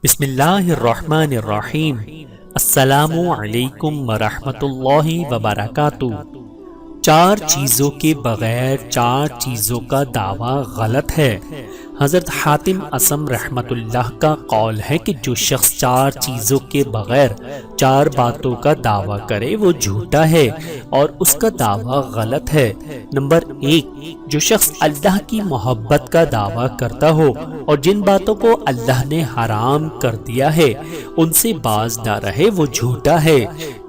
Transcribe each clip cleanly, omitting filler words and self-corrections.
بسم اللہ الرحمن الرحیم۔ السلام علیکم ورحمۃ اللہ وبرکاتہ۔ چار چیزوں کے بغیر چار چیزوں کا دعویٰ غلط ہے۔ حضرت حاتم اصم رحمۃ اللہ کا قول ہے کہ جو شخص چار چیزوں کے بغیر چار باتوں کا دعویٰ کرے وہ جھوٹا ہے اور اس کا دعویٰ غلط ہے۔ نمبر 1، جو شخص اللہ کی محبت کا دعویٰ کرتا ہو اور جن باتوں کو اللہ نے حرام کر دیا ہے ان سے باز نہ رہے وہ جھوٹا ہے۔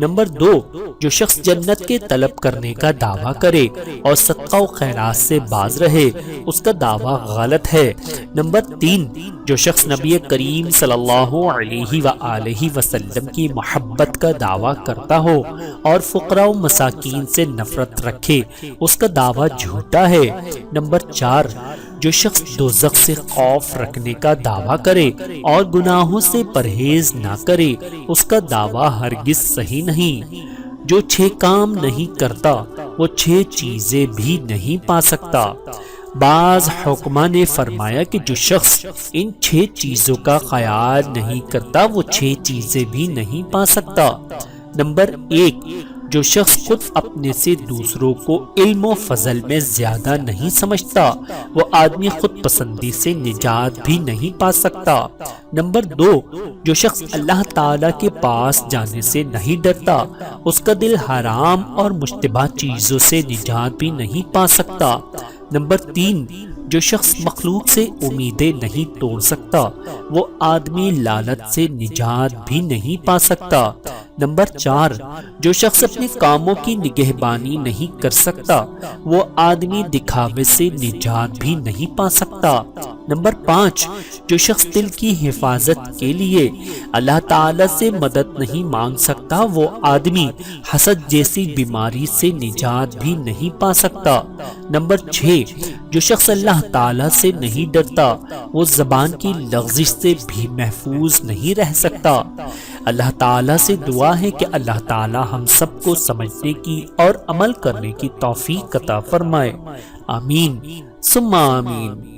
نمبر 2، جو شخص جنت کے طلب کرنے کا دعویٰ کرے اور صدقہ و خیرات سے باز رہے اس کا دعویٰ غلط ہے۔ نمبر 3، جو شخص نبی کریم صلی اللہ علیہ وآلہ وسلم کی محبت کا دعویٰ کرتا ہو اور فقراء و مساکین سے نفرت رکھے اس کا دعویٰ جھوٹا ہے۔ نمبر 4، جو شخص دوزخ سے خوف رکھنے کا دعویٰ کرے اور گناہوں سے پرہیز نہ کرے اس کا دعویٰ ہرگز صحیح نہیں۔ جو 6 کام نہیں کرتا وہ 6 چیزیں بھی نہیں پا سکتا۔ بعض حکماء نے فرمایا کہ جو شخص ان 6 چیزوں کا خیال نہیں کرتا وہ 6 چیزیں بھی نہیں پا سکتا۔ نمبر 1، جو شخص خود اپنے سے دوسروں کو علم و فضل میں زیادہ نہیں سمجھتا وہ آدمی خود پسندی سے نجات بھی نہیں پا سکتا۔ نمبر 2، جو شخص اللہ تعالیٰ کے پاس جانے سے نہیں ڈرتا اس کا دل حرام اور مشتبہ چیزوں سے نجات بھی نہیں پا سکتا۔ نمبر 3، جو شخص مخلوق سے امیدیں نہیں توڑ سکتا وہ آدمی لالچ سے نجات بھی نہیں پا سکتا۔ نمبر 4، جو شخص اپنے کاموں کی نگہبانی نہیں کر سکتا وہ آدمی دکھاوے سے نجات بھی نہیں پا سکتا۔ نمبر 5، جو شخص دل کی حفاظت کے لیے اللہ تعالی سے مدد نہیں مانگ سکتا وہ آدمی حسد جیسی بیماری سے نجات بھی نہیں پا سکتا۔ نمبر 6، جو شخص اللہ تعالی سے نہیں ڈرتا وہ زبان کی لغزش سے بھی محفوظ نہیں رہ سکتا۔ اللہ تعالیٰ سے دعا ہے کہ اللہ تعالیٰ ہم سب کو سمجھنے کی اور عمل کرنے کی توفیق عطا فرمائے۔ آمین ثم آمین۔